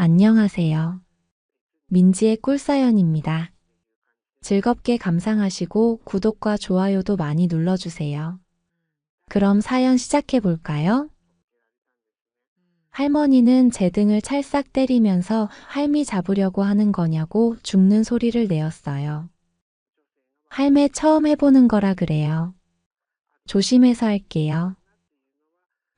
안녕하세요. 민지의 꿀사연입니다. 즐겁게 감상하시고 구독과 좋아요도 많이 눌러주세요. 그럼 사연 시작해 볼까요? 할머니는 제 등을 찰싹 때리면서 할미 잡으려고 하는 거냐고 죽는 소리를 내었어요. 할매 처음 해보는 거라 그래요. 조심해서 할게요.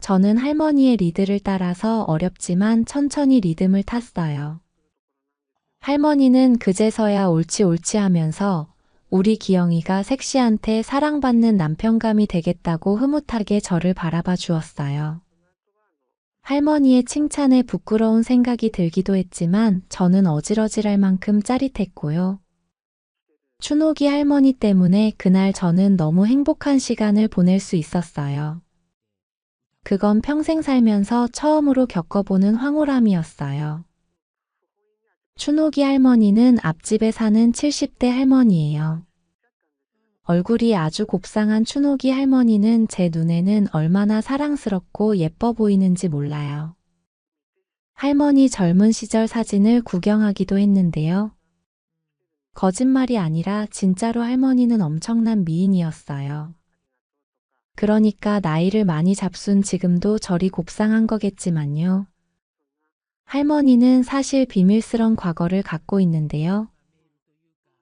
저는 할머니의 리드를 따라서 어렵지만 천천히 리듬을 탔어요. 할머니는 그제서야 옳지 옳지 하면서 우리 기영이가 색시한테 사랑받는 남편감이 되겠다고 흐뭇하게 저를 바라봐 주었어요. 할머니의 칭찬에 부끄러운 생각이 들기도 했지만 저는 어질어질할 만큼 짜릿했고요. 춘옥이 할머니 때문에 그날 저는 너무 행복한 시간을 보낼 수 있었어요. 그건 평생 살면서 처음으로 겪어보는 황홀함이었어요. 춘옥이 할머니는 앞집에 사는 70대 할머니예요. 얼굴이 아주 곱상한 춘옥이 할머니는 제 눈에는 얼마나 사랑스럽고 예뻐 보이는지 몰라요. 할머니 젊은 시절 사진을 구경하기도 했는데요. 거짓말이 아니라 진짜로 할머니는 엄청난 미인이었어요. 그러니까 나이를 많이 잡순 지금도 저리 곱상한 거겠지만요. 할머니는 사실 비밀스런 과거를 갖고 있는데요.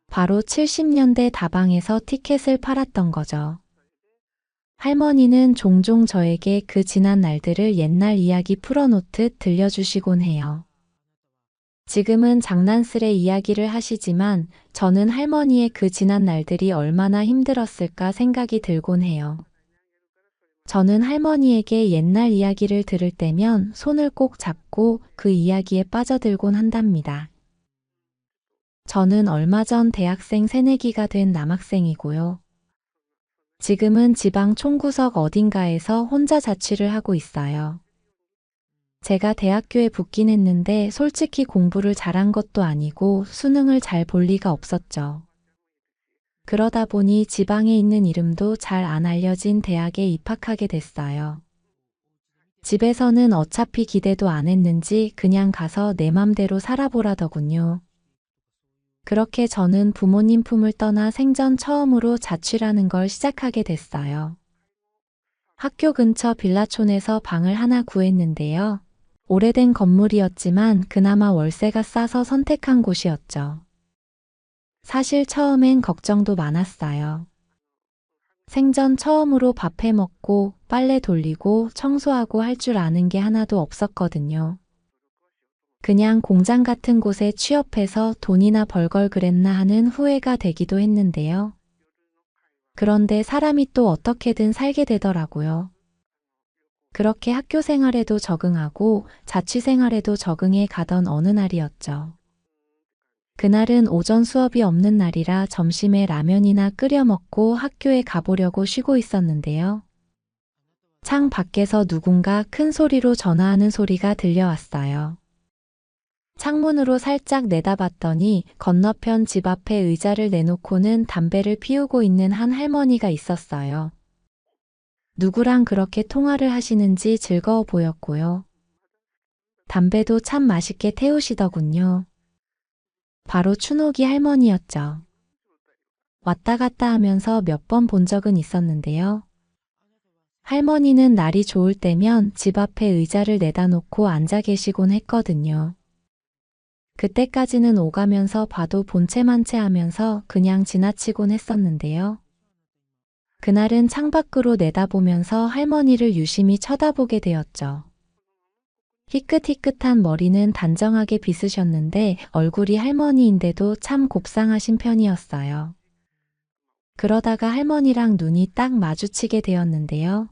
바로 70년대 다방에서 티켓을 팔았던 거죠. 할머니는 종종 저에게 그 지난 날들을 옛날 이야기 풀어놓듯 들려주시곤 해요. 지금은 장난스레 이야기를 하시지만 저는 할머니의 그 지난 날들이 얼마나 힘들었을까 생각이 들곤 해요. 저는 할머니에게 옛날 이야기를 들을 때면 손을 꼭 잡고 그 이야기에 빠져들곤 한답니다. 저는 얼마 전 대학생 새내기가 된 남학생이고요. 지금은 지방 총구석 어딘가에서 혼자 자취를 하고 있어요. 제가 대학교에 붙긴 했는데 솔직히 공부를 잘한 것도 아니고 수능을 잘 볼 리가 없었죠. 그러다 보니 지방에 있는 이름도 잘 안 알려진 대학에 입학하게 됐어요. 집에서는 어차피 기대도 안 했는지 그냥 가서 내 맘대로 살아보라더군요. 그렇게 저는 부모님 품을 떠나 생전 처음으로 자취라는 걸 시작하게 됐어요. 학교 근처 빌라촌에서 방을 하나 구했는데요. 오래된 건물이었지만 그나마 월세가 싸서 선택한 곳이었죠. 사실 처음엔 걱정도 많았어요. 생전 처음으로 밥 해 먹고 빨래 돌리고 청소하고 할 줄 아는 게 하나도 없었거든요. 그냥 공장 같은 곳에 취업해서 돈이나 벌 걸 그랬나 하는 후회가 되기도 했는데요. 그런데 사람이 또 어떻게든 살게 되더라고요. 그렇게 학교 생활에도 적응하고 자취 생활에도 적응해 가던 어느 날이었죠. 그날은 오전 수업이 없는 날이라 점심에 라면이나 끓여 먹고 학교에 가보려고 쉬고 있었는데요. 창 밖에서 누군가 큰 소리로 전화하는 소리가 들려왔어요. 창문으로 살짝 내다봤더니 건너편 집 앞에 의자를 내놓고는 담배를 피우고 있는 한 할머니가 있었어요. 누구랑 그렇게 통화를 하시는지 즐거워 보였고요. 담배도 참 맛있게 태우시더군요. 바로 춘옥이 할머니였죠. 왔다 갔다 하면서 몇 번 본 적은 있었는데요. 할머니는 날이 좋을 때면 집 앞에 의자를 내다 놓고 앉아 계시곤 했거든요. 그때까지는 오가면서 봐도 본체만체 하면서 그냥 지나치곤 했었는데요. 그날은 창밖으로 내다보면서 할머니를 유심히 쳐다보게 되었죠. 희끗희끗한 머리는 단정하게 빗으셨는데 얼굴이 할머니인데도 참 곱상하신 편이었어요. 그러다가 할머니랑 눈이 딱 마주치게 되었는데요.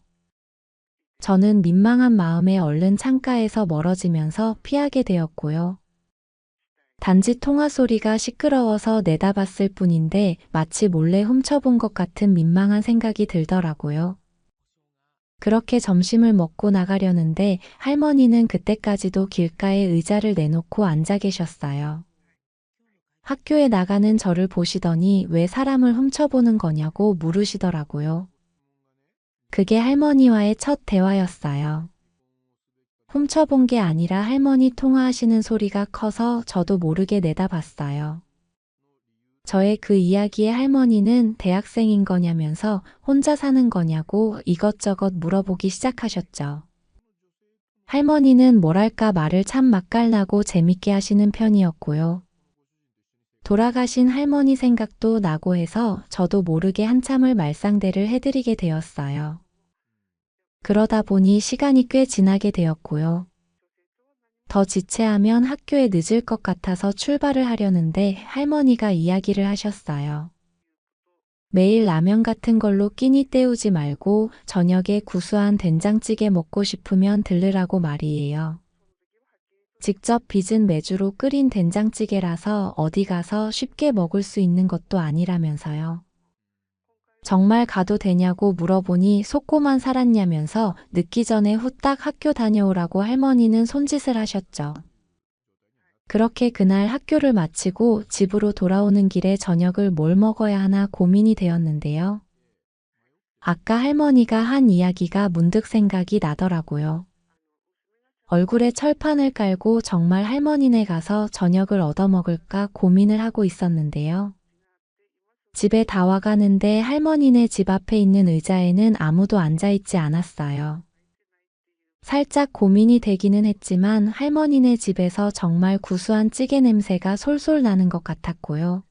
저는 민망한 마음에 얼른 창가에서 멀어지면서 피하게 되었고요. 단지 통화 소리가 시끄러워서 내다봤을 뿐인데 마치 몰래 훔쳐본 것 같은 민망한 생각이 들더라고요. 그렇게 점심을 먹고 나가려는데 할머니는 그때까지도 길가에 의자를 내놓고 앉아 계셨어요. 학교에 나가는 저를 보시더니 왜 사람을 훔쳐보는 거냐고 물으시더라고요. 그게 할머니와의 첫 대화였어요. 훔쳐본 게 아니라 할머니 통화하시는 소리가 커서 저도 모르게 내다봤어요. 저의 그 이야기에 할머니는 대학생인 거냐면서 혼자 사는 거냐고 이것저것 물어보기 시작하셨죠. 할머니는 뭐랄까 말을 참 맛깔나고 재밌게 하시는 편이었고요. 돌아가신 할머니 생각도 나고 해서 저도 모르게 한참을 말상대를 해드리게 되었어요. 그러다 보니 시간이 꽤 지나게 되었고요. 더 지체하면 학교에 늦을 것 같아서 출발을 하려는데 할머니가 이야기를 하셨어요. 매일 라면 같은 걸로 끼니 때우지 말고 저녁에 구수한 된장찌개 먹고 싶으면 들르라고 말이에요. 직접 빚은 메주로 끓인 된장찌개라서 어디 가서 쉽게 먹을 수 있는 것도 아니라면서요. 정말 가도 되냐고 물어보니 속고만 살았냐면서 늦기 전에 후딱 학교 다녀오라고 할머니는 손짓을 하셨죠. 그렇게 그날 학교를 마치고 집으로 돌아오는 길에 저녁을 뭘 먹어야 하나 고민이 되었는데요. 아까 할머니가 한 이야기가 문득 생각이 나더라고요. 얼굴에 철판을 깔고 정말 할머니네 가서 저녁을 얻어먹을까 고민을 하고 있었는데요. 집에 다 와가는데 할머니네 집 앞에 있는 의자에는 아무도 앉아있지 않았어요. 살짝 고민이 되기는 했지만 할머니네 집에서 정말 구수한 찌개 냄새가 솔솔 나는 것 같았고요.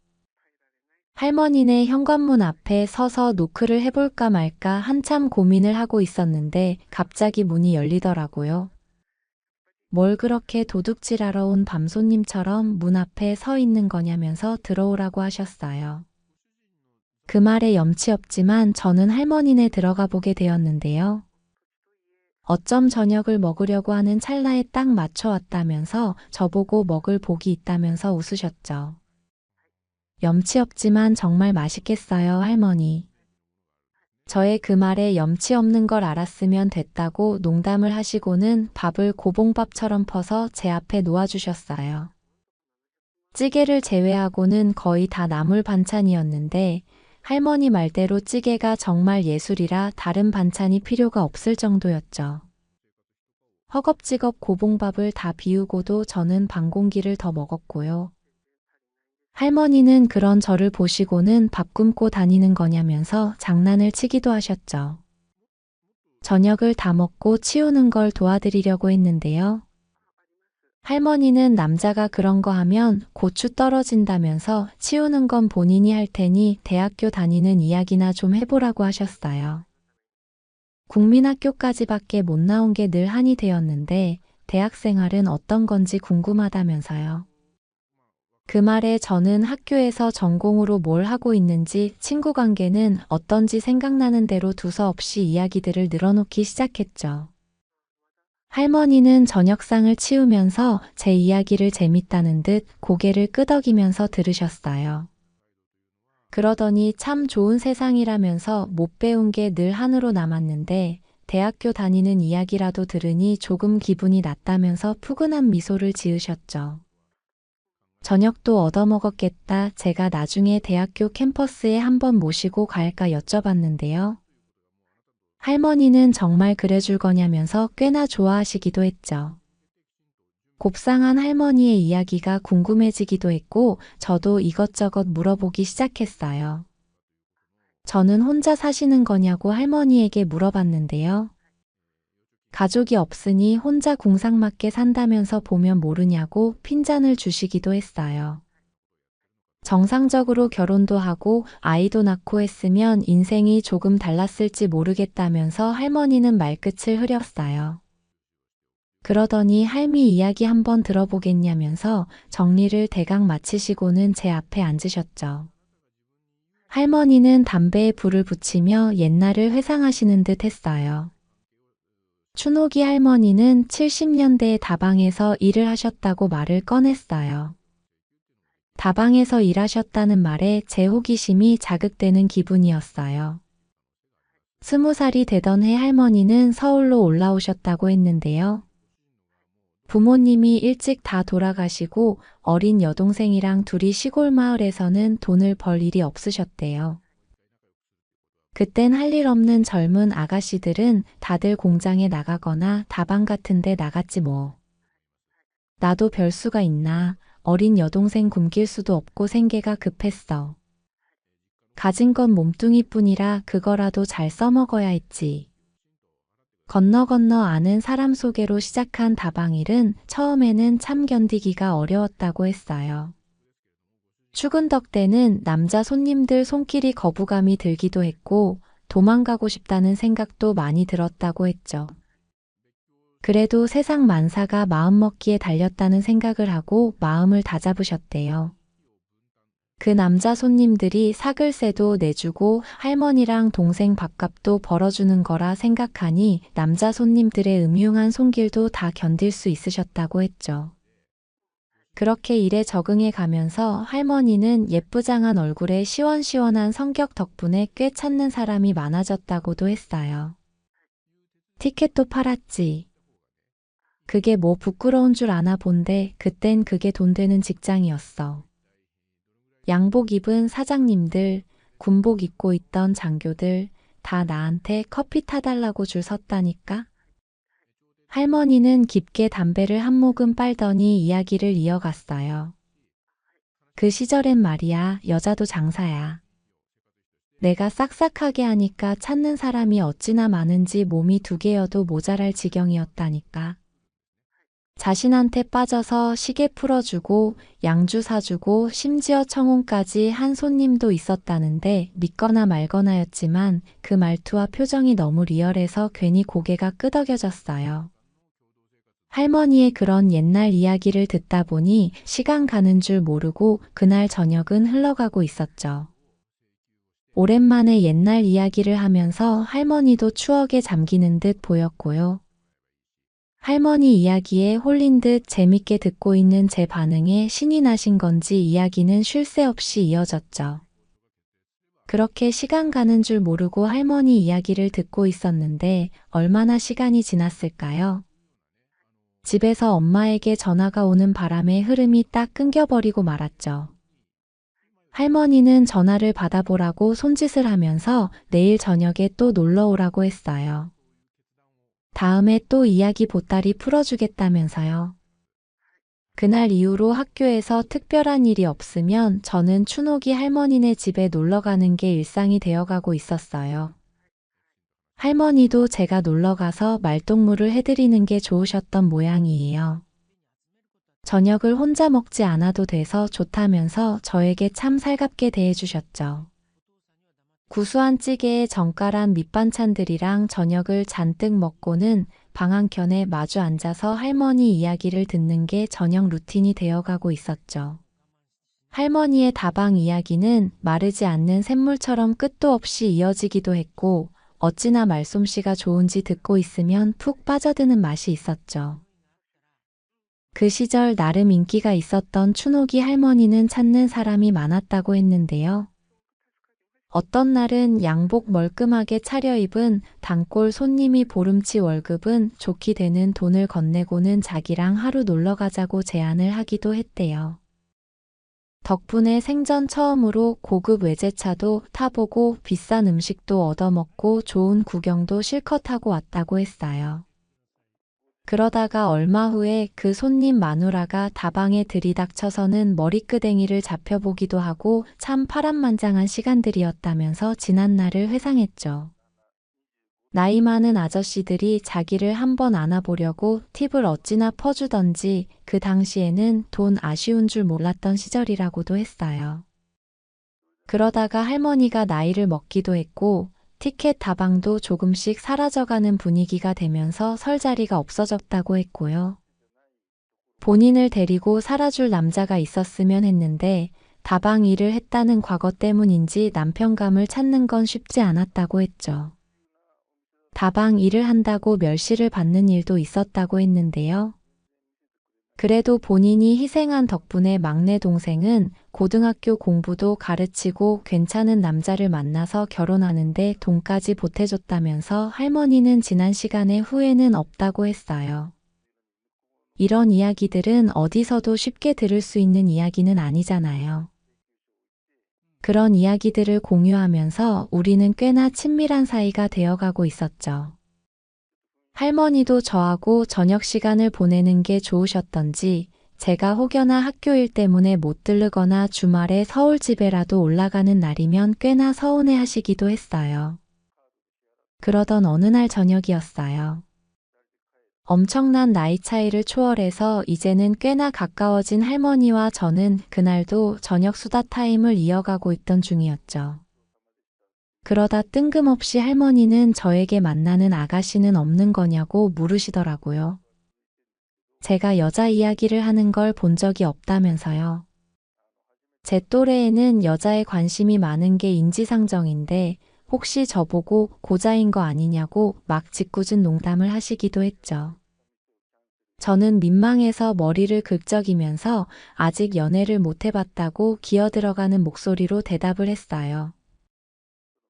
할머니네 현관문 앞에 서서 노크를 해볼까 말까 한참 고민을 하고 있었는데 갑자기 문이 열리더라고요. 뭘 그렇게 도둑질하러 온 밤손님처럼 문 앞에 서 있는 거냐면서 들어오라고 하셨어요. 그 말에 염치 없지만 저는 할머니네 들어가 보게 되었는데요. 어쩜 저녁을 먹으려고 하는 찰나에 딱 맞춰 왔다면서 저보고 먹을 복이 있다면서 웃으셨죠. 염치 없지만 정말 맛있겠어요, 할머니. 저의 그 말에 염치 없는 걸 알았으면 됐다고 농담을 하시고는 밥을 고봉밥처럼 퍼서 제 앞에 놓아주셨어요. 찌개를 제외하고는 거의 다 나물 반찬이었는데 할머니 말대로 찌개가 정말 예술이라 다른 반찬이 필요가 없을 정도였죠. 허겁지겁 고봉밥을 다 비우고도 저는 반 공기를 더 먹었고요. 할머니는 그런 저를 보시고는 밥 굶고 다니는 거냐면서 장난을 치기도 하셨죠. 저녁을 다 먹고 치우는 걸 도와드리려고 했는데요. 할머니는 남자가 그런 거 하면 고추 떨어진다면서 치우는 건 본인이 할 테니 대학교 다니는 이야기나 좀 해보라고 하셨어요. 국민학교까지밖에 못 나온 게 늘 한이 되었는데 대학 생활은 어떤 건지 궁금하다면서요. 그 말에 저는 학교에서 전공으로 뭘 하고 있는지 친구 관계는 어떤지 생각나는 대로 두서없이 이야기들을 늘어놓기 시작했죠. 할머니는 저녁상을 치우면서 제 이야기를 재밌다는 듯 고개를 끄덕이면서 들으셨어요. 그러더니 참 좋은 세상이라면서 못 배운 게 늘 한으로 남았는데 대학교 다니는 이야기라도 들으니 조금 기분이 낫다면서 푸근한 미소를 지으셨죠. 저녁도 얻어먹었겠다. 제가 나중에 대학교 캠퍼스에 한번 모시고 갈까 여쭤봤는데요. 할머니는 정말 그래줄 거냐면서 꽤나 좋아하시기도 했죠. 곱상한 할머니의 이야기가 궁금해지기도 했고 저도 이것저것 물어보기 시작했어요. 저는 혼자 사시는 거냐고 할머니에게 물어봤는데요. 가족이 없으니 혼자 궁상맞게 산다면서 보면 모르냐고 핀잔을 주시기도 했어요. 정상적으로 결혼도 하고 아이도 낳고 했으면 인생이 조금 달랐을지 모르겠다면서 할머니는 말끝을 흐렸어요. 그러더니 할미 이야기 한번 들어보겠냐면서 정리를 대강 마치시고는 제 앞에 앉으셨죠. 할머니는 담배에 불을 붙이며 옛날을 회상하시는 듯 했어요. 춘옥이 할머니는 70년대에 다방에서 일을 하셨다고 말을 꺼냈어요. 다방에서 일하셨다는 말에 제 호기심이 자극되는 기분이었어요. 20살이 되던 해 할머니는 서울로 올라오셨다고 했는데요. 부모님이 일찍 다 돌아가시고 어린 여동생이랑 둘이 시골 마을에서는 돈을 벌 일이 없으셨대요. 그땐 할 일 없는 젊은 아가씨들은 다들 공장에 나가거나 다방 같은 데 나갔지 뭐. 나도 별수가 있나. 어린 여동생 굶길 수도 없고 생계가 급했어. 가진 건 몸뚱이뿐이라 그거라도 잘 써먹어야 했지. 건너 아는 사람 소개로 시작한 다방일은 처음에는 참 견디기가 어려웠다고 했어요. 출근덕 때는 남자 손님들 손길이 거부감이 들기도 했고 도망가고 싶다는 생각도 많이 들었다고 했죠. 그래도 세상 만사가 마음먹기에 달렸다는 생각을 하고 마음을 다잡으셨대요. 그 남자 손님들이 사글세도 내주고 할머니랑 동생 밥값도 벌어주는 거라 생각하니 남자 손님들의 음흉한 손길도 다 견딜 수 있으셨다고 했죠. 그렇게 일에 적응해 가면서 할머니는 예쁘장한 얼굴에 시원시원한 성격 덕분에 꽤 찾는 사람이 많아졌다고도 했어요. 티켓도 팔았지. 그게 뭐 부끄러운 줄 아나 본데 그땐 그게 돈 되는 직장이었어. 양복 입은 사장님들, 군복 입고 있던 장교들 다 나한테 커피 타달라고 줄 섰다니까? 할머니는 깊게 담배를 한 모금 빨더니 이야기를 이어갔어요. 그 시절엔 말이야, 여자도 장사야. 내가 싹싹하게 하니까 찾는 사람이 어찌나 많은지 몸이 두 개여도 모자랄 지경이었다니까. 자신한테 빠져서 시계 풀어주고 양주 사주고 심지어 청혼까지 한 손님도 있었다는데 믿거나 말거나였지만 그 말투와 표정이 너무 리얼해서 괜히 고개가 끄덕여졌어요. 할머니의 그런 옛날 이야기를 듣다 보니 시간 가는 줄 모르고 그날 저녁은 흘러가고 있었죠. 오랜만에 옛날 이야기를 하면서 할머니도 추억에 잠기는 듯 보였고요. 할머니 이야기에 홀린 듯 재밌게 듣고 있는 제 반응에 신이 나신 건지 이야기는 쉴 새 없이 이어졌죠. 그렇게 시간 가는 줄 모르고 할머니 이야기를 듣고 있었는데 얼마나 시간이 지났을까요? 집에서 엄마에게 전화가 오는 바람에 흐름이 딱 끊겨버리고 말았죠. 할머니는 전화를 받아보라고 손짓을 하면서 내일 저녁에 또 놀러 오라고 했어요. 다음에 또 이야기 보따리 풀어주겠다면서요. 그날 이후로 학교에서 특별한 일이 없으면 저는 춘옥이 할머니네 집에 놀러 가는 게 일상이 되어가고 있었어요. 할머니도 제가 놀러 가서 말동무를 해드리는 게 좋으셨던 모양이에요. 저녁을 혼자 먹지 않아도 돼서 좋다면서 저에게 참 살갑게 대해주셨죠. 구수한 찌개에 정갈한 밑반찬들이랑 저녁을 잔뜩 먹고는 방 한켠에 마주 앉아서 할머니 이야기를 듣는 게 저녁 루틴이 되어가고 있었죠. 할머니의 다방 이야기는 마르지 않는 샘물처럼 끝도 없이 이어지기도 했고 어찌나 말솜씨가 좋은지 듣고 있으면 푹 빠져드는 맛이 있었죠. 그 시절 나름 인기가 있었던 춘옥이 할머니는 찾는 사람이 많았다고 했는데요. 어떤 날은 양복 멀끔하게 차려입은 단골 손님이 보름치 월급은 좋게 되는 돈을 건네고는 자기랑 하루 놀러 가자고 제안을 하기도 했대요. 덕분에 생전 처음으로 고급 외제차도 타보고 비싼 음식도 얻어먹고 좋은 구경도 실컷 하고 왔다고 했어요. 그러다가 얼마 후에 그 손님 마누라가 다방에 들이닥쳐서는 머리끄댕이를 잡혀보기도 하고 참 파란만장한 시간들이었다면서 지난 날을 회상했죠. 나이 많은 아저씨들이 자기를 한번 안아보려고 팁을 어찌나 퍼주던지 그 당시에는 돈 아쉬운 줄 몰랐던 시절이라고도 했어요. 그러다가 할머니가 나이를 먹기도 했고 티켓 다방도 조금씩 사라져가는 분위기가 되면서 설 자리가 없어졌다고 했고요. 본인을 데리고 살아줄 남자가 있었으면 했는데 다방 일을 했다는 과거 때문인지 남편감을 찾는 건 쉽지 않았다고 했죠. 다방 일을 한다고 멸시를 받는 일도 있었다고 했는데요. 그래도 본인이 희생한 덕분에 막내 동생은 고등학교 공부도 가르치고 괜찮은 남자를 만나서 결혼하는데 돈까지 보태줬다면서 할머니는 지난 시간에 후회는 없다고 했어요. 이런 이야기들은 어디서도 쉽게 들을 수 있는 이야기는 아니잖아요. 그런 이야기들을 공유하면서 우리는 꽤나 친밀한 사이가 되어가고 있었죠. 할머니도 저하고 저녁 시간을 보내는 게 좋으셨던지 제가 혹여나 학교 일 때문에 못 들르거나 주말에 서울 집에라도 올라가는 날이면 꽤나 서운해 하시기도 했어요. 그러던 어느 날 저녁이었어요. 엄청난 나이 차이를 초월해서 이제는 꽤나 가까워진 할머니와 저는 그날도 저녁 수다 타임을 이어가고 있던 중이었죠. 그러다 뜬금없이 할머니는 저에게 만나는 아가씨는 없는 거냐고 물으시더라고요. 제가 여자 이야기를 하는 걸 본 적이 없다면서요. 제 또래에는 여자에 관심이 많은 게 인지상정인데 혹시 저보고 고자인 거 아니냐고 막 짓궂은 농담을 하시기도 했죠. 저는 민망해서 머리를 긁적이면서 아직 연애를 못 해봤다고 기어들어가는 목소리로 대답을 했어요.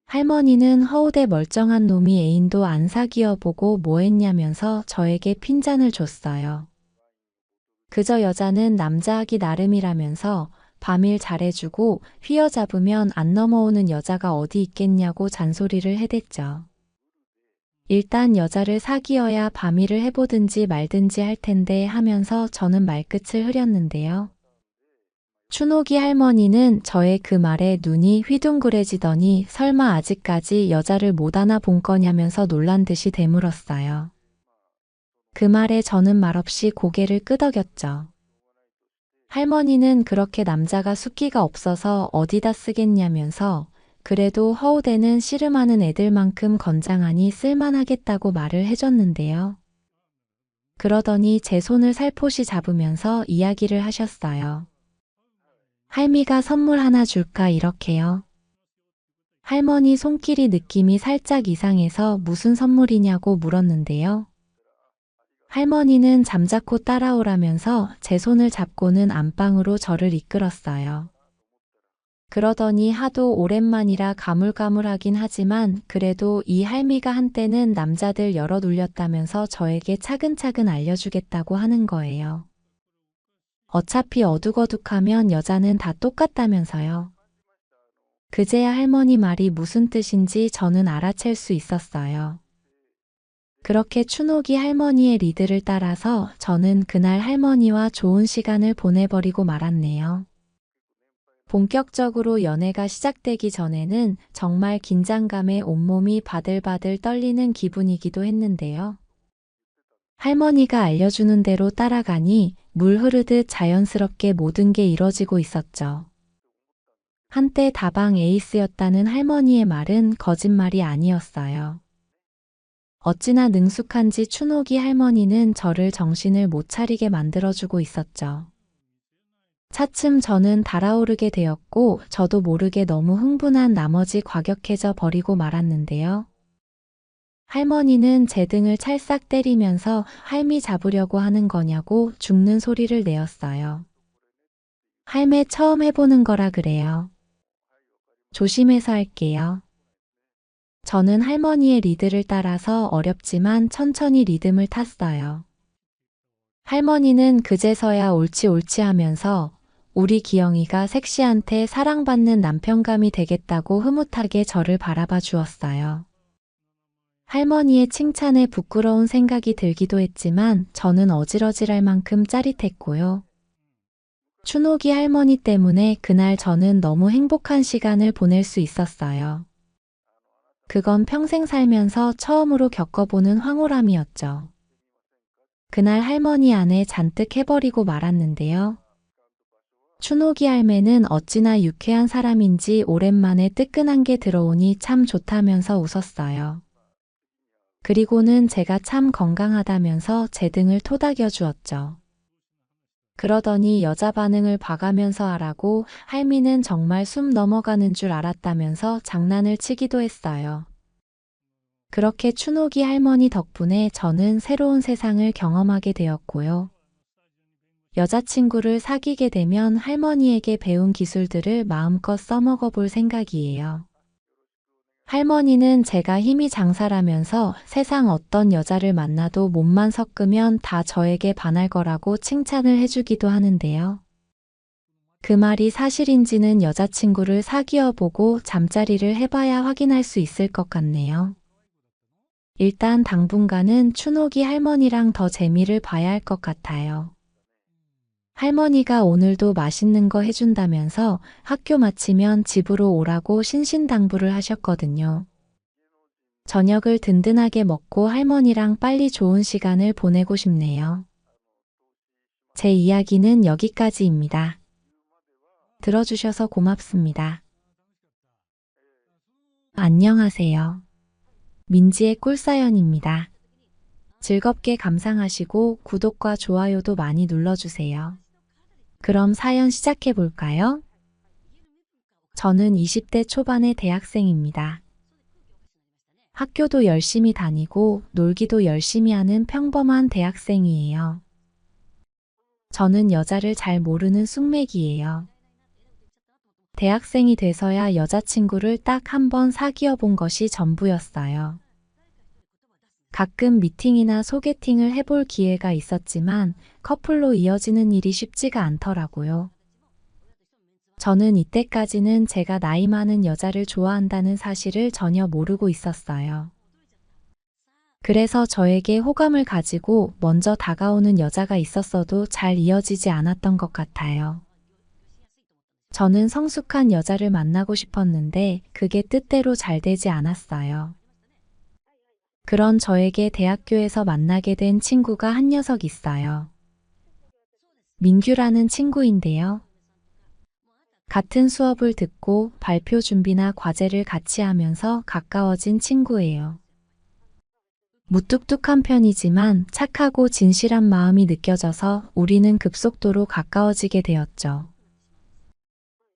할머니는 허우대 멀쩡한 놈이 애인도 안 사귀어 보고 뭐 했냐면서 저에게 핀잔을 줬어요. 그저 여자는 남자하기 나름이라면서 밤일 잘해주고 휘어잡으면 안 넘어오는 여자가 어디 있겠냐고 잔소리를 해댔죠. 일단 여자를 사귀어야 밤일을 해보든지 말든지 할 텐데 하면서 저는 말끝을 흐렸는데요. 춘옥이 할머니는 저의 그 말에 눈이 휘둥그레지더니 설마 아직까지 여자를 못 알아본 거냐면서 놀란 듯이 되물었어요. 그 말에 저는 말없이 고개를 끄덕였죠. 할머니는 그렇게 남자가 숫기가 없어서 어디다 쓰겠냐면서 그래도 허우대는 씨름하는 애들만큼 건장하니 쓸만하겠다고 말을 해줬는데요. 그러더니 제 손을 살포시 잡으면서 이야기를 하셨어요. 할미가 선물 하나 줄까 이렇게요. 할머니 손길이 느낌이 살짝 이상해서 무슨 선물이냐고 물었는데요. 할머니는 잠자코 따라오라면서 제 손을 잡고는 안방으로 저를 이끌었어요. 그러더니 하도 오랜만이라 가물가물하긴 하지만 그래도 이 할미가 한때는 남자들 여러 눌렸다면서 저에게 차근차근 알려주겠다고 하는 거예요. 어차피 어둑어둑하면 여자는 다 똑같다면서요. 그제야 할머니 말이 무슨 뜻인지 저는 알아챌 수 있었어요. 그렇게 춘옥이 할머니의 리드를 따라서 저는 그날 할머니와 좋은 시간을 보내버리고 말았네요. 본격적으로 연애가 시작되기 전에는 정말 긴장감에 온몸이 바들바들 떨리는 기분이기도 했는데요. 할머니가 알려주는 대로 따라가니 물 흐르듯 자연스럽게 모든 게 이뤄지고 있었죠. 한때 다방 에이스였다는 할머니의 말은 거짓말이 아니었어요. 어찌나 능숙한지 춘옥이 할머니는 저를 정신을 못 차리게 만들어주고 있었죠. 차츰 저는 달아오르게 되었고 저도 모르게 너무 흥분한 나머지 과격해져 버리고 말았는데요. 할머니는 제 등을 찰싹 때리면서 할미 잡으려고 하는 거냐고 죽는 소리를 내었어요. 할매 처음 해보는 거라 그래요. 조심해서 할게요. 저는 할머니의 리드를 따라서 어렵지만 천천히 리듬을 탔어요. 할머니는 그제서야 옳지 옳지 하면서 우리 기영이가 색시한테 사랑받는 남편감이 되겠다고 흐뭇하게 저를 바라봐 주었어요. 할머니의 칭찬에 부끄러운 생각이 들기도 했지만 저는 어질어질할 만큼 짜릿했고요. 춘옥이 할머니 때문에 그날 저는 너무 행복한 시간을 보낼 수 있었어요. 그건 평생 살면서 처음으로 겪어보는 황홀함이었죠. 그날 할머니 안에 잔뜩 해버리고 말았는데요. 춘옥이 할매는 어찌나 유쾌한 사람인지 오랜만에 뜨끈한 게 들어오니 참 좋다면서 웃었어요. 그리고는 제가 참 건강하다면서 제 등을 토닥여 주었죠. 그러더니 여자 반응을 봐가면서 하라고 할미는 정말 숨 넘어가는 줄 알았다면서 장난을 치기도 했어요. 그렇게 춘옥이 할머니 덕분에 저는 새로운 세상을 경험하게 되었고요. 여자친구를 사귀게 되면 할머니에게 배운 기술들을 마음껏 써먹어 볼 생각이에요. 할머니는 제가 힘이 장사라면서 세상 어떤 여자를 만나도 몸만 섞으면 다 저에게 반할 거라고 칭찬을 해주기도 하는데요. 그 말이 사실인지는 여자친구를 사귀어 보고 잠자리를 해봐야 확인할 수 있을 것 같네요. 일단 당분간은 춘옥이 할머니랑 더 재미를 봐야 할 것 같아요. 할머니가 오늘도 맛있는 거 해준다면서 학교 마치면 집으로 오라고 신신당부를 하셨거든요. 저녁을 든든하게 먹고 할머니랑 빨리 좋은 시간을 보내고 싶네요. 제 이야기는 여기까지입니다. 들어주셔서 고맙습니다. 안녕하세요. 민지의 꿀사연입니다. 즐겁게 감상하시고 구독과 좋아요도 많이 눌러주세요. 그럼 사연 시작해 볼까요? 저는 20대 초반의 대학생입니다. 학교도 열심히 다니고 놀기도 열심히 하는 평범한 대학생이에요. 저는 여자를 잘 모르는 쑥맥이에요. 대학생이 돼서야 여자친구를 딱 한 번 사귀어 본 것이 전부였어요. 가끔 미팅이나 소개팅을 해볼 기회가 있었지만 커플로 이어지는 일이 쉽지가 않더라고요. 저는 이때까지는 제가 나이 많은 여자를 좋아한다는 사실을 전혀 모르고 있었어요. 그래서 저에게 호감을 가지고 먼저 다가오는 여자가 있었어도 잘 이어지지 않았던 것 같아요. 저는 성숙한 여자를 만나고 싶었는데 그게 뜻대로 잘 되지 않았어요. 그런 저에게 대학교에서 만나게 된 친구가 한 녀석 있어요. 민규라는 친구인데요. 같은 수업을 듣고 발표 준비나 과제를 같이 하면서 가까워진 친구예요. 무뚝뚝한 편이지만 착하고 진실한 마음이 느껴져서 우리는 급속도로 가까워지게 되었죠.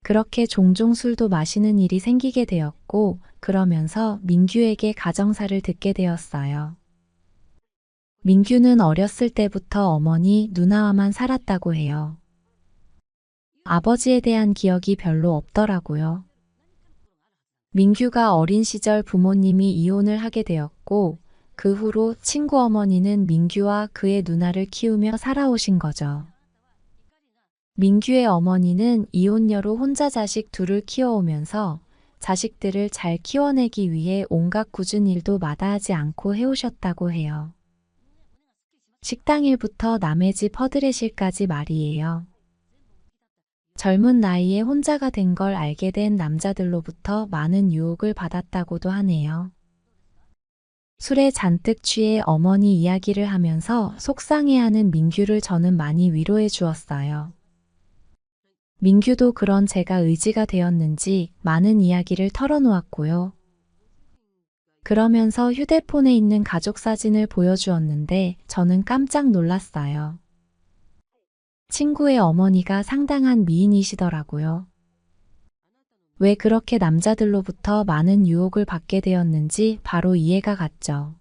그렇게 종종 술도 마시는 일이 생기게 되었고, 그러면서 민규에게 가정사를 듣게 되었어요. 민규는 어렸을 때부터 어머니, 누나와만 살았다고 해요. 아버지에 대한 기억이 별로 없더라고요. 민규가 어린 시절 부모님이 이혼을 하게 되었고, 그 후로 친구 어머니는 민규와 그의 누나를 키우며 살아오신 거죠. 민규의 어머니는 이혼녀로 혼자 자식 둘을 키워오면서 자식들을 잘 키워내기 위해 온갖 굳은 일도 마다하지 않고 해오셨다고 해요. 식당 일부터 남의 집 허드레실까지 말이에요. 젊은 나이에 혼자가 된 걸 알게 된 남자들로부터 많은 유혹을 받았다고도 하네요. 술에 잔뜩 취해 어머니 이야기를 하면서 속상해하는 민규를 저는 많이 위로해 주었어요. 민규도 그런 제가 의지가 되었는지 많은 이야기를 털어놓았고요. 그러면서 휴대폰에 있는 가족 사진을 보여주었는데 저는 깜짝 놀랐어요. 친구의 어머니가 상당한 미인이시더라고요. 왜 그렇게 남자들로부터 많은 유혹을 받게 되었는지 바로 이해가 갔죠.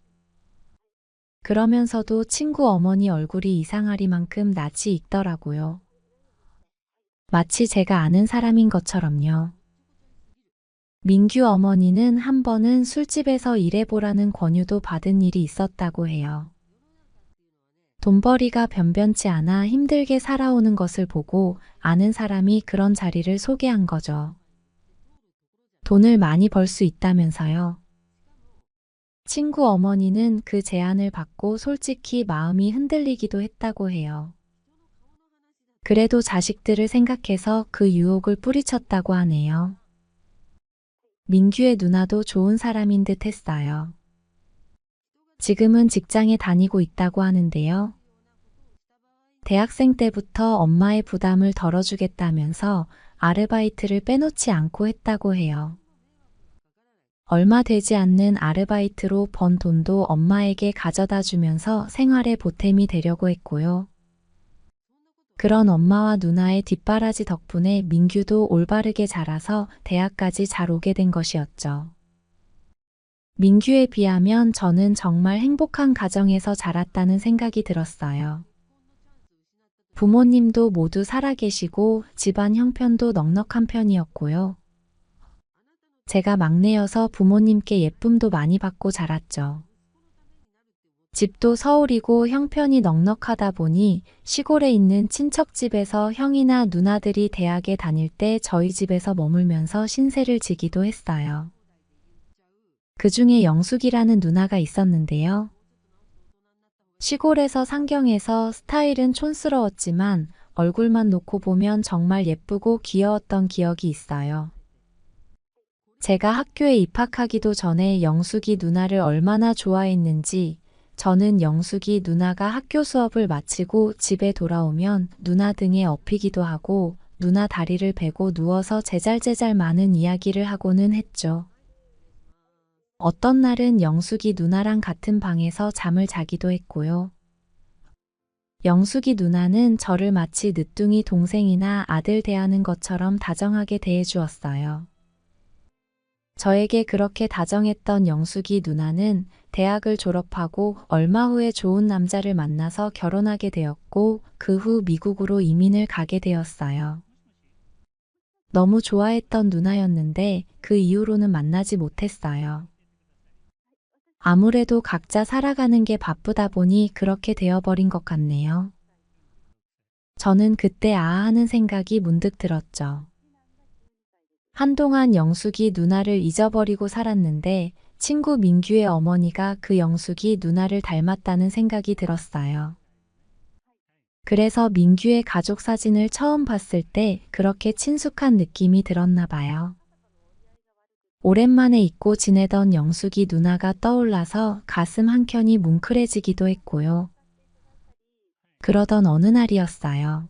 그러면서도 친구 어머니 얼굴이 이상하리만큼 낯이 익더라고요. 마치 제가 아는 사람인 것처럼요. 민규 어머니는 한 번은 술집에서 일해보라는 권유도 받은 일이 있었다고 해요. 돈벌이가 변변치 않아 힘들게 살아오는 것을 보고 아는 사람이 그런 자리를 소개한 거죠. 돈을 많이 벌 수 있다면서요. 친구 어머니는 그 제안을 받고 솔직히 마음이 흔들리기도 했다고 해요. 그래도 자식들을 생각해서 그 유혹을 뿌리쳤다고 하네요. 민규의 누나도 좋은 사람인 듯 했어요. 지금은 직장에 다니고 있다고 하는데요. 대학생 때부터 엄마의 부담을 덜어주겠다면서 아르바이트를 빼놓지 않고 했다고 해요. 얼마 되지 않는 아르바이트로 번 돈도 엄마에게 가져다 주면서 생활에 보탬이 되려고 했고요. 그런 엄마와 누나의 뒷바라지 덕분에 민규도 올바르게 자라서 대학까지 잘 오게 된 것이었죠. 민규에 비하면 저는 정말 행복한 가정에서 자랐다는 생각이 들었어요. 부모님도 모두 살아계시고 집안 형편도 넉넉한 편이었고요. 제가 막내여서 부모님께 예쁨도 많이 받고 자랐죠. 집도 서울이고 형편이 넉넉하다 보니 시골에 있는 친척집에서 형이나 누나들이 대학에 다닐 때 저희 집에서 머물면서 신세를 지기도 했어요. 그 중에 영숙이라는 누나가 있었는데요. 시골에서 상경해서 스타일은 촌스러웠지만 얼굴만 놓고 보면 정말 예쁘고 귀여웠던 기억이 있어요. 제가 학교에 입학하기도 전에 영숙이 누나를 얼마나 좋아했는지 저는 영숙이 누나가 학교 수업을 마치고 집에 돌아오면 누나 등에 업히기도 하고 누나 다리를 베고 누워서 제잘제잘 많은 이야기를 하고는 했죠. 어떤 날은 영숙이 누나랑 같은 방에서 잠을 자기도 했고요. 영숙이 누나는 저를 마치 늦둥이 동생이나 아들 대하는 것처럼 다정하게 대해주었어요. 저에게 그렇게 다정했던 영숙이 누나는 대학을 졸업하고 얼마 후에 좋은 남자를 만나서 결혼하게 되었고 그 후 미국으로 이민을 가게 되었어요. 너무 좋아했던 누나였는데 그 이후로는 만나지 못했어요. 아무래도 각자 살아가는 게 바쁘다 보니 그렇게 되어버린 것 같네요. 저는 그때 하는 생각이 문득 들었죠. 한동안 영숙이 누나를 잊어버리고 살았는데 친구 민규의 어머니가 그 영숙이 누나를 닮았다는 생각이 들었어요. 그래서 민규의 가족 사진을 처음 봤을 때 그렇게 친숙한 느낌이 들었나 봐요. 오랜만에 잊고 지내던 영숙이 누나가 떠올라서 가슴 한켠이 뭉클해지기도 했고요. 그러던 어느 날이었어요.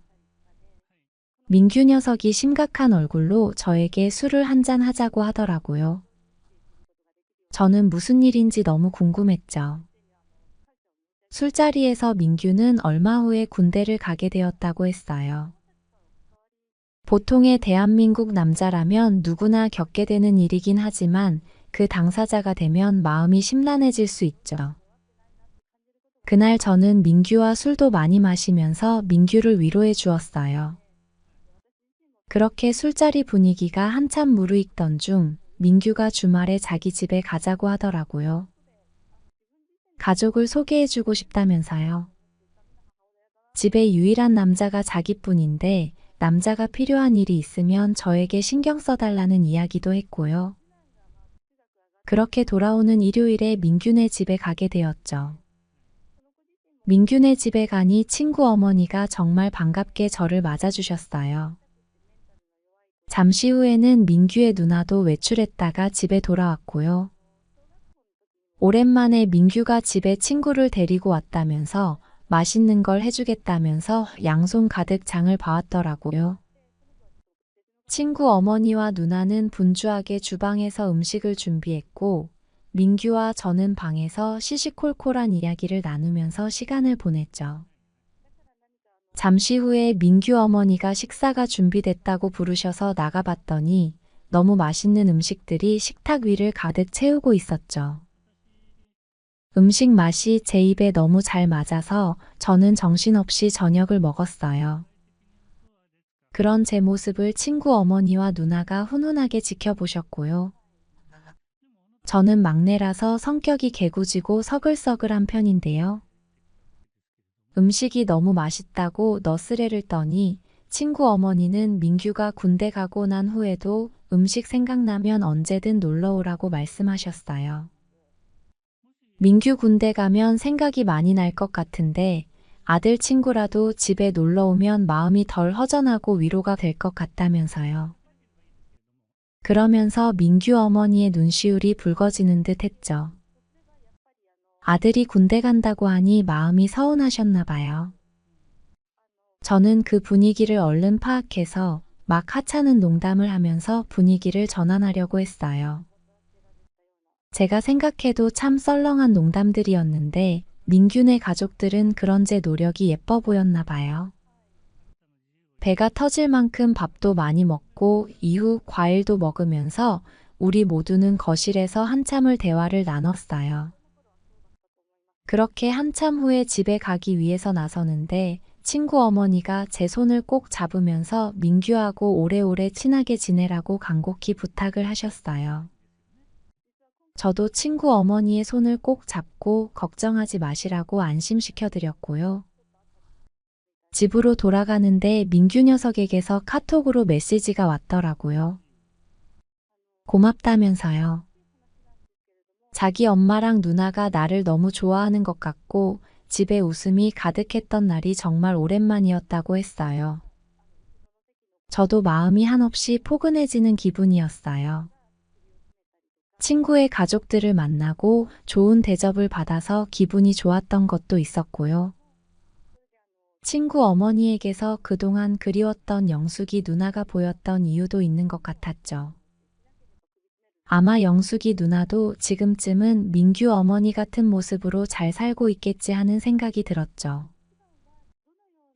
민규 녀석이 심각한 얼굴로 저에게 술을 한잔 하자고 하더라고요. 저는 무슨 일인지 너무 궁금했죠. 술자리에서 민규는 얼마 후에 군대를 가게 되었다고 했어요. 보통의 대한민국 남자라면 누구나 겪게 되는 일이긴 하지만 그 당사자가 되면 마음이 심란해질 수 있죠. 그날 저는 민규와 술도 많이 마시면서 민규를 위로해 주었어요. 그렇게 술자리 분위기가 한참 무르익던 중 민규가 주말에 자기 집에 가자고 하더라고요. 가족을 소개해주고 싶다면서요. 집에 유일한 남자가 자기뿐인데 남자가 필요한 일이 있으면 저에게 신경 써달라는 이야기도 했고요. 그렇게 돌아오는 일요일에 민규네 집에 가게 되었죠. 민규네 집에 가니 친구 어머니가 정말 반갑게 저를 맞아주셨어요. 잠시 후에는 민규의 누나도 외출했다가 집에 돌아왔고요. 오랜만에 민규가 집에 친구를 데리고 왔다면서 맛있는 걸 해주겠다면서 양손 가득 장을 봐왔더라고요. 친구 어머니와 누나는 분주하게 주방에서 음식을 준비했고 민규와 저는 방에서 시시콜콜한 이야기를 나누면서 시간을 보냈죠. 잠시 후에 민규 어머니가 식사가 준비됐다고 부르셔서 나가봤더니 너무 맛있는 음식들이 식탁 위를 가득 채우고 있었죠. 음식 맛이 제 입에 너무 잘 맞아서 저는 정신없이 저녁을 먹었어요. 그런 제 모습을 친구 어머니와 누나가 훈훈하게 지켜보셨고요. 저는 막내라서 성격이 개구지고 서글서글한 편인데요. 음식이 너무 맛있다고 너스레를 떠니 친구 어머니는 민규가 군대 가고 난 후에도 음식 생각나면 언제든 놀러 오라고 말씀하셨어요. 민규 군대 가면 생각이 많이 날 것 같은데 아들 친구라도 집에 놀러 오면 마음이 덜 허전하고 위로가 될 것 같다면서요. 그러면서 민규 어머니의 눈시울이 붉어지는 듯 했죠. 아들이 군대 간다고 하니 마음이 서운하셨나 봐요. 저는 그 분위기를 얼른 파악해서 막 하찮은 농담을 하면서 분위기를 전환하려고 했어요. 제가 생각해도 참 썰렁한 농담들이었는데 민규네 가족들은 그런 제 노력이 예뻐 보였나 봐요. 배가 터질 만큼 밥도 많이 먹고 이후 과일도 먹으면서 우리 모두는 거실에서 한참을 대화를 나눴어요. 그렇게 한참 후에 집에 가기 위해서 나서는데 친구 어머니가 제 손을 꼭 잡으면서 민규하고 오래오래 친하게 지내라고 간곡히 부탁을 하셨어요. 저도 친구 어머니의 손을 꼭 잡고 걱정하지 마시라고 안심시켜드렸고요. 집으로 돌아가는데 민규 녀석에게서 카톡으로 메시지가 왔더라고요. 고맙다면서요. 자기 엄마랑 누나가 나를 너무 좋아하는 것 같고 집에 웃음이 가득했던 날이 정말 오랜만이었다고 했어요. 저도 마음이 한없이 포근해지는 기분이었어요. 친구의 가족들을 만나고 좋은 대접을 받아서 기분이 좋았던 것도 있었고요. 친구 어머니에게서 그동안 그리웠던 영숙이 누나가 보였던 이유도 있는 것 같았죠. 아마 영숙이 누나도 지금쯤은 민규 어머니 같은 모습으로 잘 살고 있겠지 하는 생각이 들었죠.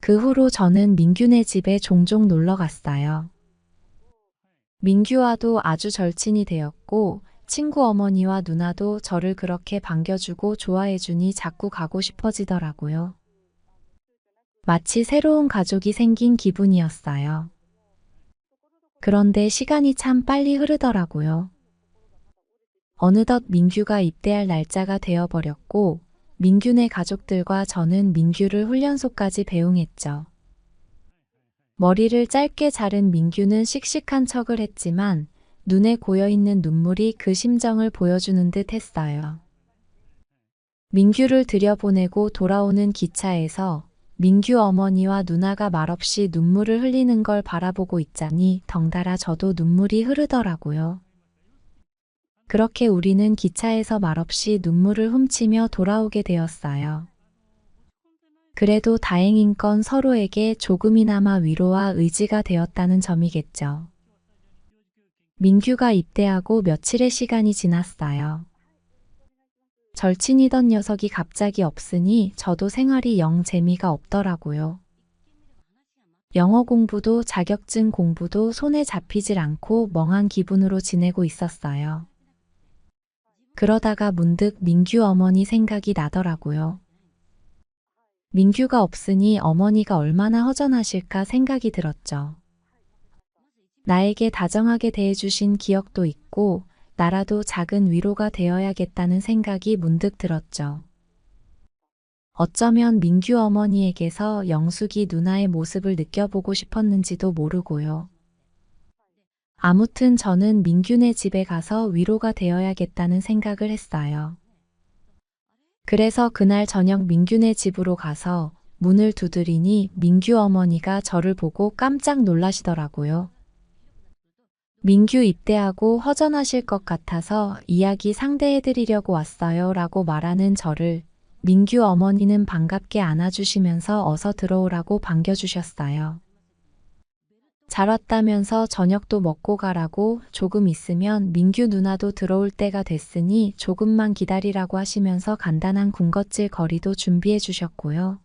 그 후로 저는 민규네 집에 종종 놀러 갔어요. 민규와도 아주 절친이 되었고 친구 어머니와 누나도 저를 그렇게 반겨주고 좋아해주니 자꾸 가고 싶어지더라고요. 마치 새로운 가족이 생긴 기분이었어요. 그런데 시간이 참 빨리 흐르더라고요. 어느덧 민규가 입대할 날짜가 되어버렸고 민규네 가족들과 저는 민규를 훈련소까지 배웅했죠. 머리를 짧게 자른 민규는 씩씩한 척을 했지만 눈에 고여있는 눈물이 그 심정을 보여주는 듯 했어요. 민규를 들여보내고 돌아오는 기차에서 민규 어머니와 누나가 말없이 눈물을 흘리는 걸 바라보고 있자니 덩달아 저도 눈물이 흐르더라고요. 그렇게 우리는 기차에서 말없이 눈물을 훔치며 돌아오게 되었어요. 그래도 다행인 건 서로에게 조금이나마 위로와 의지가 되었다는 점이겠죠. 민규가 입대하고 며칠의 시간이 지났어요. 절친이던 녀석이 갑자기 없으니 저도 생활이 영 재미가 없더라고요. 영어 공부도 자격증 공부도 손에 잡히질 않고 멍한 기분으로 지내고 있었어요. 그러다가 문득 민규 어머니 생각이 나더라고요. 민규가 없으니 어머니가 얼마나 허전하실까 생각이 들었죠. 나에게 다정하게 대해주신 기억도 있고 나라도 작은 위로가 되어야겠다는 생각이 문득 들었죠. 어쩌면 민규 어머니에게서 영숙이 누나의 모습을 느껴보고 싶었는지도 모르고요. 아무튼 저는 민규네 집에 가서 위로가 되어야겠다는 생각을 했어요. 그래서 그날 저녁 민규네 집으로 가서 문을 두드리니 민규 어머니가 저를 보고 깜짝 놀라시더라고요. 민규 입대하고 허전하실 것 같아서 이야기 상대해드리려고 왔어요 라고 말하는 저를 민규 어머니는 반갑게 안아주시면서 어서 들어오라고 반겨주셨어요. 잘 왔다면서 저녁도 먹고 가라고 조금 있으면 민규 누나도 들어올 때가 됐으니 조금만 기다리라고 하시면서 간단한 군것질 거리도 준비해 주셨고요.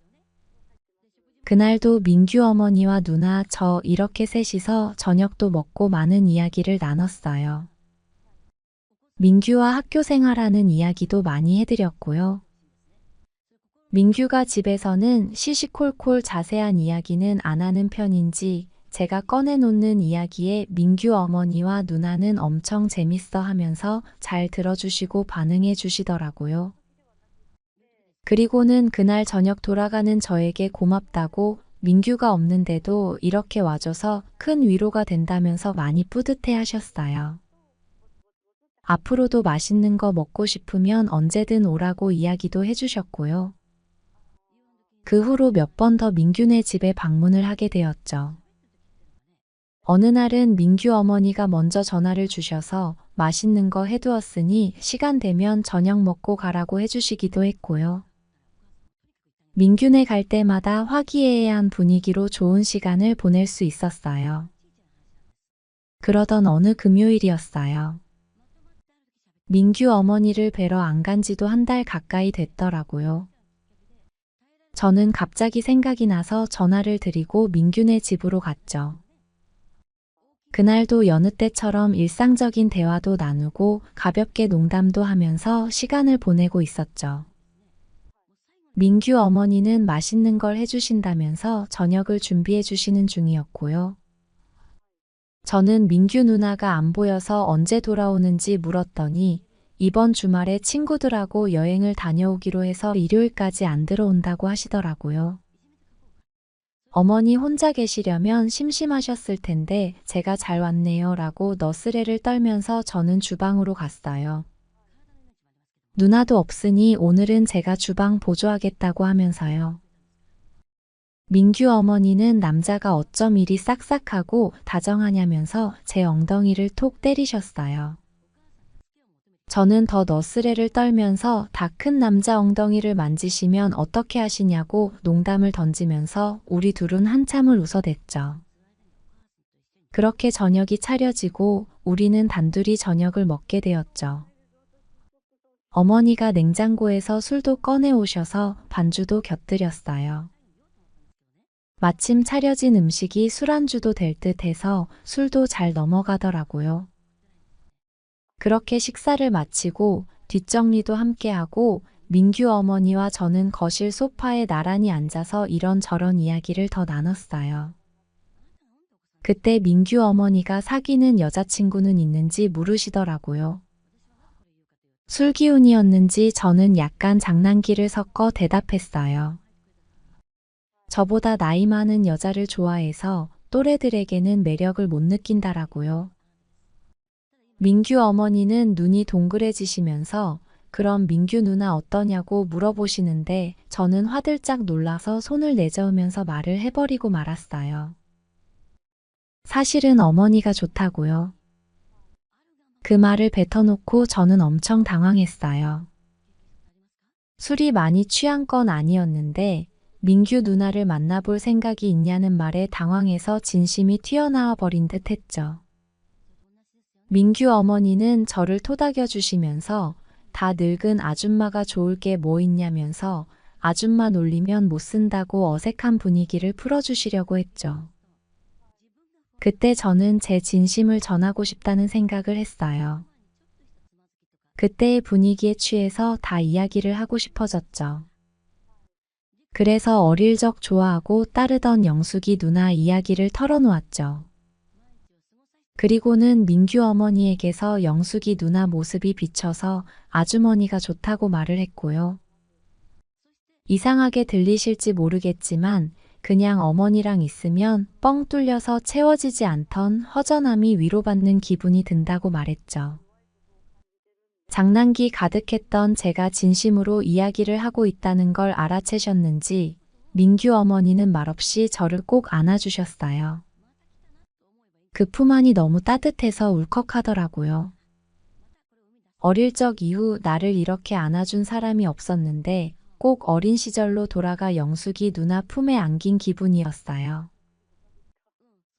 그날도 민규 어머니와 누나 저 이렇게 셋이서 저녁도 먹고 많은 이야기를 나눴어요. 민규와 학교 생활하는 이야기도 많이 해드렸고요. 민규가 집에서는 시시콜콜 자세한 이야기는 안 하는 편인지 제가 꺼내놓는 이야기에 민규 어머니와 누나는 엄청 재밌어 하면서 잘 들어주시고 반응해 주시더라고요. 그리고는 그날 저녁 돌아가는 저에게 고맙다고 민규가 없는데도 이렇게 와줘서 큰 위로가 된다면서 많이 뿌듯해 하셨어요. 앞으로도 맛있는 거 먹고 싶으면 언제든 오라고 이야기도 해주셨고요. 그 후로 몇 번 더 민규네 집에 방문을 하게 되었죠. 어느 날은 민규 어머니가 먼저 전화를 주셔서 맛있는 거 해두었으니 시간 되면 저녁 먹고 가라고 해주시기도 했고요. 민규네 갈 때마다 화기애애한 분위기로 좋은 시간을 보낼 수 있었어요. 그러던 어느 금요일이었어요. 민규 어머니를 뵈러 안 간 지도 한 달 가까이 됐더라고요. 저는 갑자기 생각이 나서 전화를 드리고 민규네 집으로 갔죠. 그날도 여느 때처럼 일상적인 대화도 나누고 가볍게 농담도 하면서 시간을 보내고 있었죠. 민규 어머니는 맛있는 걸 해주신다면서 저녁을 준비해 주시는 중이었고요. 저는 민규 누나가 안 보여서 언제 돌아오는지 물었더니 이번 주말에 친구들하고 여행을 다녀오기로 해서 일요일까지 안 들어온다고 하시더라고요. 어머니 혼자 계시려면 심심하셨을 텐데 제가 잘 왔네요 라고 너스레를 떨면서 저는 주방으로 갔어요. 누나도 없으니 오늘은 제가 주방 보조하겠다고 하면서요. 민규 어머니는 남자가 어쩜 이리 싹싹하고 다정하냐면서 제 엉덩이를 톡 때리셨어요. 저는 더 너스레를 떨면서 다 큰 남자 엉덩이를 만지시면 어떻게 하시냐고 농담을 던지면서 우리 둘은 한참을 웃어댔죠. 그렇게 저녁이 차려지고 우리는 단둘이 저녁을 먹게 되었죠. 어머니가 냉장고에서 술도 꺼내 오셔서 반주도 곁들였어요. 마침 차려진 음식이 술안주도 될 듯해서 술도 잘 넘어가더라고요. 그렇게 식사를 마치고 뒷정리도 함께하고 민규 어머니와 저는 거실 소파에 나란히 앉아서 이런저런 이야기를 더 나눴어요. 그때 민규 어머니가 사귀는 여자친구는 있는지 물으시더라고요. 술 기운이었는지 저는 약간 장난기를 섞어 대답했어요. 저보다 나이 많은 여자를 좋아해서 또래들에게는 매력을 못 느낀다라고요. 민규 어머니는 눈이 동그래지시면서 그럼 민규 누나 어떠냐고 물어보시는데 저는 화들짝 놀라서 손을 내저으면서 말을 해버리고 말았어요. 사실은 어머니가 좋다고요. 그 말을 뱉어놓고 저는 엄청 당황했어요. 술이 많이 취한 건 아니었는데 민규 누나를 만나볼 생각이 있냐는 말에 당황해서 진심이 튀어나와 버린 듯 했죠. 민규 어머니는 저를 토닥여 주시면서 다 늙은 아줌마가 좋을 게 뭐 있냐면서 아줌마 놀리면 못 쓴다고 어색한 분위기를 풀어주시려고 했죠. 그때 저는 제 진심을 전하고 싶다는 생각을 했어요. 그때의 분위기에 취해서 다 이야기를 하고 싶어졌죠. 그래서 어릴 적 좋아하고 따르던 영숙이 누나 이야기를 털어놓았죠. 그리고는 민규 어머니에게서 영숙이 누나 모습이 비쳐서 아주머니가 좋다고 말을 했고요. 이상하게 들리실지 모르겠지만 그냥 어머니랑 있으면 뻥 뚫려서 채워지지 않던 허전함이 위로받는 기분이 든다고 말했죠. 장난기 가득했던 제가 진심으로 이야기를 하고 있다는 걸 알아채셨는지 민규 어머니는 말없이 저를 꼭 안아주셨어요. 그 품 안이 너무 따뜻해서 울컥하더라고요. 어릴 적 이후 나를 이렇게 안아준 사람이 없었는데 꼭 어린 시절로 돌아가 영숙이 누나 품에 안긴 기분이었어요.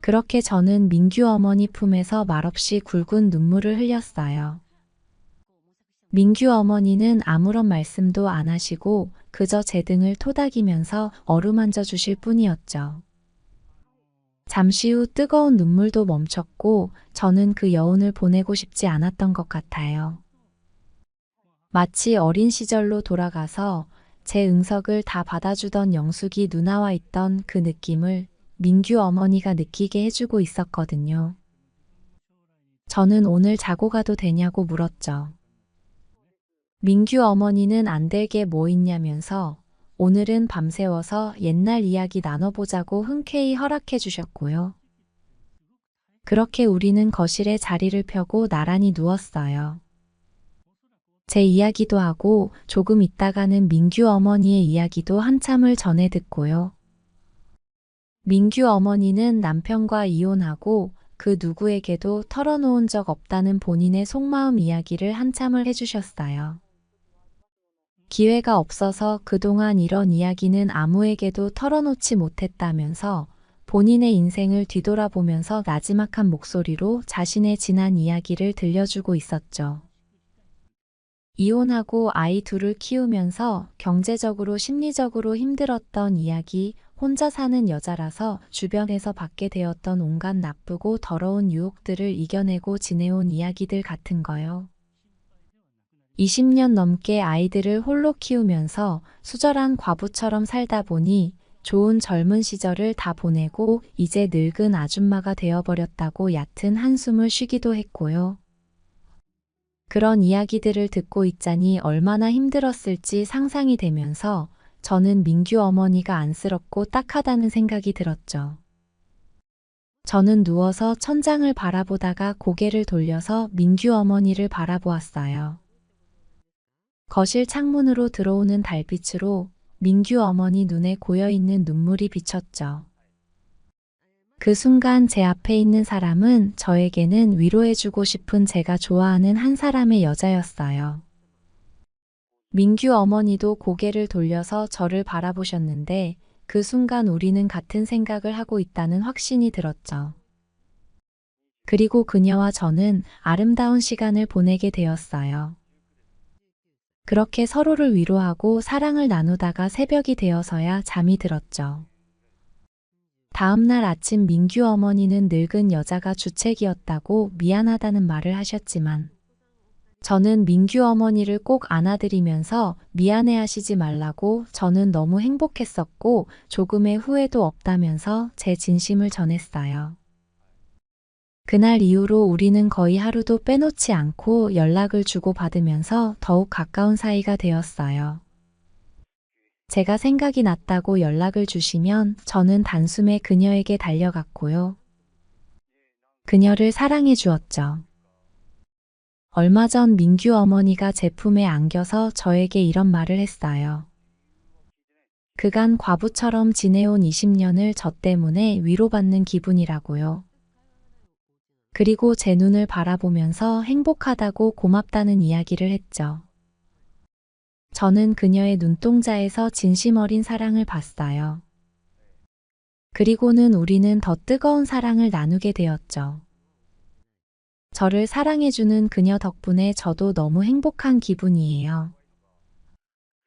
그렇게 저는 민규 어머니 품에서 말없이 굵은 눈물을 흘렸어요. 민규 어머니는 아무런 말씀도 안 하시고 그저 제 등을 토닥이면서 어루만져 주실 뿐이었죠. 잠시 후 뜨거운 눈물도 멈췄고 저는 그 여운을 보내고 싶지 않았던 것 같아요. 마치 어린 시절로 돌아가서 제 응석을 다 받아주던 영숙이 누나와 있던 그 느낌을 민규 어머니가 느끼게 해주고 있었거든요. 저는 오늘 자고 가도 되냐고 물었죠. 민규 어머니는 안 될 게 뭐 있냐면서 오늘은 밤새워서 옛날 이야기 나눠보자고 흔쾌히 허락해 주셨고요. 그렇게 우리는 거실에 자리를 펴고 나란히 누웠어요. 제 이야기도 하고 조금 있다가는 민규 어머니의 이야기도 한참을 전해 듣고요. 민규 어머니는 남편과 이혼하고 그 누구에게도 털어놓은 적 없다는 본인의 속마음 이야기를 한참을 해주셨어요. 기회가 없어서 그동안 이런 이야기는 아무에게도 털어놓지 못했다면서 본인의 인생을 뒤돌아보면서 나지막한 목소리로 자신의 지난 이야기를 들려주고 있었죠. 이혼하고 아이 둘을 키우면서 경제적으로 심리적으로 힘들었던 이야기, 혼자 사는 여자라서 주변에서 받게 되었던 온갖 나쁘고 더러운 유혹들을 이겨내고 지내온 이야기들 같은 거요. 20년 넘게 아이들을 홀로 키우면서 수절한 과부처럼 살다 보니 좋은 젊은 시절을 다 보내고 이제 늙은 아줌마가 되어버렸다고 얕은 한숨을 쉬기도 했고요. 그런 이야기들을 듣고 있자니 얼마나 힘들었을지 상상이 되면서 저는 민규 어머니가 안쓰럽고 딱하다는 생각이 들었죠. 저는 누워서 천장을 바라보다가 고개를 돌려서 민규 어머니를 바라보았어요. 거실 창문으로 들어오는 달빛으로 민규 어머니 눈에 고여있는 눈물이 비쳤죠. 그 순간 제 앞에 있는 사람은 저에게는 위로해주고 싶은 제가 좋아하는 한 사람의 여자였어요. 민규 어머니도 고개를 돌려서 저를 바라보셨는데 그 순간 우리는 같은 생각을 하고 있다는 확신이 들었죠. 그리고 그녀와 저는 아름다운 시간을 보내게 되었어요. 그렇게 서로를 위로하고 사랑을 나누다가 새벽이 되어서야 잠이 들었죠. 다음 날 아침 민규 어머니는 늙은 여자가 주책이었다고 미안하다는 말을 하셨지만 저는 민규 어머니를 꼭 안아드리면서 미안해하시지 말라고 저는 너무 행복했었고 조금의 후회도 없다면서 제 진심을 전했어요. 그날 이후로 우리는 거의 하루도 빼놓지 않고 연락을 주고받으면서 더욱 가까운 사이가 되었어요. 제가 생각이 났다고 연락을 주시면 저는 단숨에 그녀에게 달려갔고요. 그녀를 사랑해 주었죠. 얼마 전 민규 어머니가 제 품에 안겨서 저에게 이런 말을 했어요. 그간 과부처럼 지내온 20년을 저 때문에 위로받는 기분이라고요. 그리고 제 눈을 바라보면서 행복하다고 고맙다는 이야기를 했죠. 저는 그녀의 눈동자에서 진심 어린 사랑을 봤어요. 그리고는 우리는 더 뜨거운 사랑을 나누게 되었죠. 저를 사랑해주는 그녀 덕분에 저도 너무 행복한 기분이에요.